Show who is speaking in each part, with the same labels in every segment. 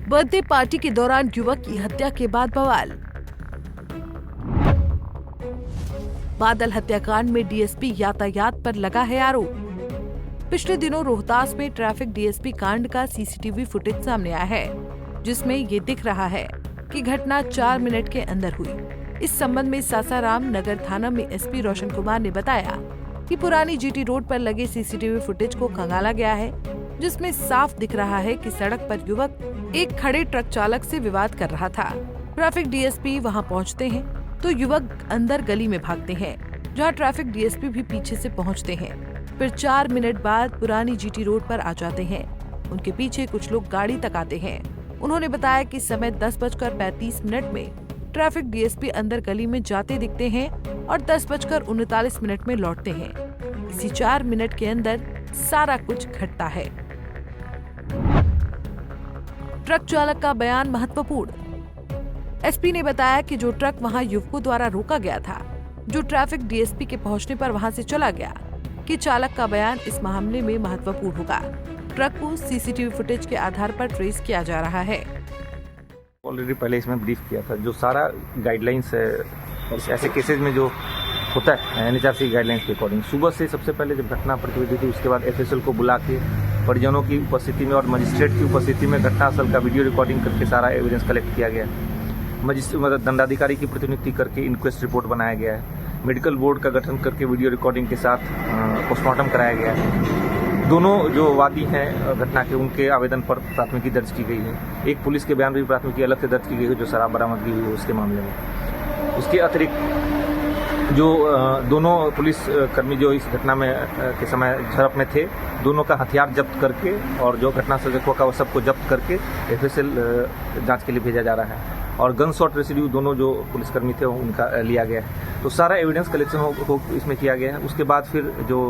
Speaker 1: Birthday party के दौरान युवक की हत्या के बाद बवाल। बादल हत्याकांड में डीएसपी यातायात पर लगा है आरोप। पिछले दिनों रोहतास में ट्रैफिक डीएसपी कांड का सीसीटीवी फुटेज सामने आया है, जिसमें ये दिख रहा है कि घटना 4 मिनट के अंदर हुई। इस संबंध में सासाराम नगर थाना में एसपी रोशन कुमार ने बताया कि पुरानी जीटी रोड पर लगे सीसीटीवी फुटेज को खंगाला गया है, जिसमें साफ दिख रहा है कि सड़क पर युवक एक खड़े ट्रक चालक से विवाद कर रहा था। ट्रैफिक डीएसपी वहां पहुंचते हैं तो युवक अंदर गली में भागते हैं, जहां ट्रैफिक डीएसपी भी पीछे से पहुंचते हैं। फिर 4 मिनट बाद पुरानी जीटी रोड पर आ जाते हैं। उनके पीछे कुछ लोग गाड़ी तक आते हैं। उन्होंने बताया कि समय 10:35 में ट्रैफिक डीएसपी अंदर गली में जाते दिखते हैं और 10:39 में लौटते हैं। इसी 4 मिनट के अंदर सारा कुछ घटता है। ट्रक चालक का बयान महत्वपूर्ण। एसपी ने बताया कि जो ट्रक वहां युवकों द्वारा रोका गया था, जो ट्रैफिक डीएसपी के पहुंचने पर वहां से चला गया, कि चालक का बयान इस मामले में महत्वपूर्ण होगा। ट्रक को सीसीटीवी फुटेज के आधार पर ट्रेस किया जा रहा है।
Speaker 2: ऑलरेडी पहले इसमें ब्रीफ किया था, जो सारा गाइडलाइंस है ऐसे केसेस में जो होता है एनएचआरसी गाइडलाइंस के अकॉर्डिंग, सुबह से सबसे पहले जब घटना प्रतिवेदी थी, उसके बाद एफएसएल को बुला के परिजनों की उपस्थिति में और मजिस्ट्रेट की उपस्थिति में घटनास्थल का वीडियो रिकॉर्डिंग करके सारा एविडेंस कलेक्ट किया गया है। मजिस्ट्रेट दंडाधिकारी की प्रतिनियुक्ति करके इंक्वेस्ट रिपोर्ट बनाया गया है। मेडिकल बोर्ड का गठन करके वीडियो रिकॉर्डिंग के साथ पोस्टमार्टम कराया गया है। दोनों जो वादी हैं घटना के, उनके आवेदन पर प्राथमिकी दर्ज की गई है। एक पुलिस के बयान भी प्राथमिकी अलग से दर्ज की गई है, जो शराब बरामदगी हुई है उसके मामले में। उसके अतिरिक्त जो दोनों पुलिस कर्मी जो इस घटना में के समय झड़प में थे, दोनों का हथियार जब्त करके और जो घटना से का वो सबको जब्त करके एफएसएल जांच के लिए भेजा जा रहा है। और गन शॉट रेसिड्यू दोनों जो पुलिसकर्मी थे उनका लिया गया है। तो सारा एविडेंस कलेक्शन इसमें किया गया है। उसके बाद फिर जो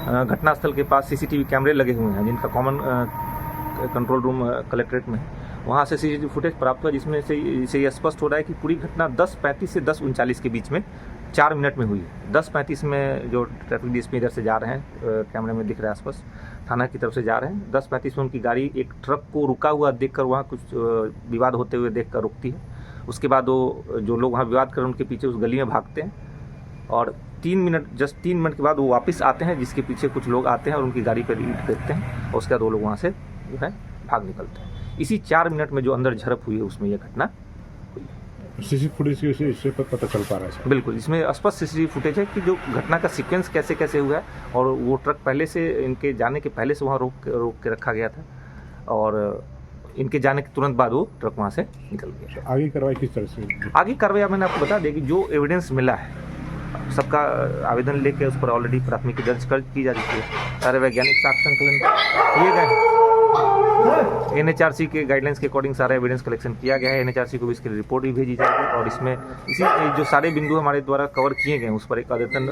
Speaker 2: घटनास्थल के पास सीसीटीवी कैमरे लगे हुए हैं, जिनका कॉमन कंट्रोल रूम कलेक्ट्रेट में, वहाँ से सीसीटीवी फुटेज प्राप्त हुआ, जिसमें से ये स्पष्ट हो रहा है कि पूरी घटना 10:35 से 10:39 के बीच में 4 मिनट में हुई है। 10:35 में जो ट्रैफिक डीएसपी इधर से जा रहे हैं, कैमरे में दिख रहा है स्पष्ट, थाना की तरफ से जा रहे हैं। 10:35 में उनकी गाड़ी एक ट्रक को रुका हुआ देखकर वहाँ कुछ विवाद होते हुए देखकर रुकती है। उसके बाद वो जो लोग वहाँ विवाद कर रहे हैं उनके पीछे उस गली में भागते हैं और 3 मिनट के बाद वो वापस आते हैं, जिसके पीछे कुछ लोग आते हैं और उनकी गाड़ी पर ईंट फेंकते हैं और उसके बाद वो लोग वहाँ से जो है भाग निकलते हैं। इसी 4 मिनट में जो अंदर झड़प हुई है उसमें यह घटना
Speaker 3: सीसीटीवी फुटेज इससे पता चल पा रहा है।
Speaker 2: बिल्कुल, इसमें स्पष्ट सीसीटीवी फुटेज है कि जो घटना का सीक्वेंस कैसे कैसे हुआ है, और वो ट्रक पहले से इनके जाने के पहले से वहाँ रोक के रखा गया था और इनके जाने के तुरंत बाद वो ट्रक वहाँ से निकल गया।
Speaker 3: आगे कार्रवाई किस तरह से?
Speaker 2: आगे कार्रवाई मैंने आपको बता दें कि जो एविडेंस मिला है सबका आवेदन लेके उस पर ऑलरेडी प्राथमिकी दर्ज की जा चुकी है। सारे वैज्ञानिक साक्ष्य संकलन किए गए। एनएचआरसी के गाइडलाइंस के अकॉर्डिंग सारा एविडेंस कलेक्शन किया गया है। एनएचआरसी को भी इसकी रिपोर्ट भी भेजी जाएगी और इसमें इसी जो सारे बिंदु हमारे द्वारा कवर किए गए उस पर एक अद्यतन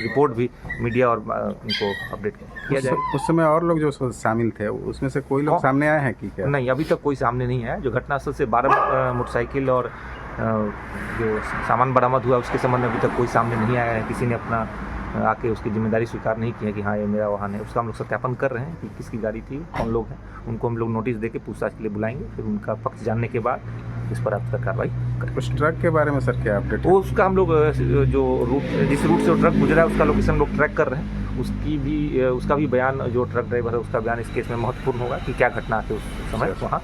Speaker 2: रिपोर्ट भी मीडिया और उनको अपडेट किया जाएगा।
Speaker 4: उस समय और लोग जो शामिल थे उसमें से कोई लोग सामने आए हैं कि क्या?
Speaker 2: नहीं, अभी तक कोई सामने नहीं आया। जो घटनास्थल से 12 मोटरसाइकिल और जो सामान बरामद हुआ उसके संबंध में अभी तक कोई सामने नहीं आया है। किसी ने अपना आके उसकी जिम्मेदारी स्वीकार नहीं की है कि हाँ ये मेरा वाहन है। उसका हम लोग सत्यापन कर रहे हैं कि किसकी गाड़ी थी, कौन लोग हैं। उनको हम लोग नोटिस देके पूछताछ के लिए बुलाएंगे, फिर उनका पक्ष जानने के बाद इस पर आप कार्रवाई करेंगे।
Speaker 4: उस ट्रक के बारे में सर क्या अपडेट?
Speaker 2: वो उसका हम लोग जो रूट जिस रूट से वो ट्रक गुजरा है उसका लोकेशन हम लोग ट्रैक कर रहे हैं। उसका भी बयान, जो ट्रक ड्राइवर है उसका बयान इस केस में महत्वपूर्ण होगा कि क्या घटना थी उस समय वहाँ।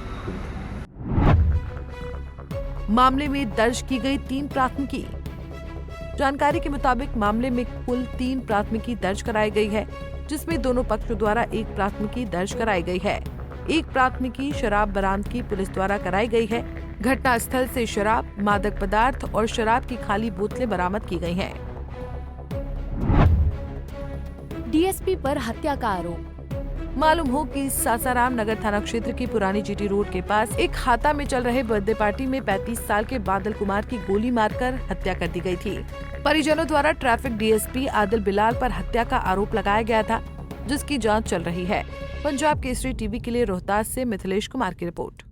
Speaker 1: मामले में दर्ज की गई 3 प्राथमिकी। जानकारी के मुताबिक मामले में कुल 3 प्राथमिकी दर्ज कराई गई है, जिसमें दोनों पक्षों द्वारा 1 प्राथमिकी दर्ज कराई गई है। 1 प्राथमिकी शराब बरामदगी पुलिस द्वारा कराई गई है। घटना स्थल से शराब, मादक पदार्थ और शराब की खाली बोतलें बरामद की गई हैं।
Speaker 5: डीएसपी पर हत्या का आरोप।
Speaker 1: मालूम हो कि सासाराम नगर थाना क्षेत्र की पुरानी जीटी रोड के पास एक हाता में चल रहे बर्थडे पार्टी में 35 साल के बादल कुमार की गोली मारकर हत्या कर दी गई थी। परिजनों द्वारा ट्रैफिक डीएसपी आदिल बिलाल पर हत्या का आरोप लगाया गया था, जिसकी जांच चल रही है। पंजाब केसरी टीवी के लिए रोहतास से मिथिलेश कुमार की रिपोर्ट।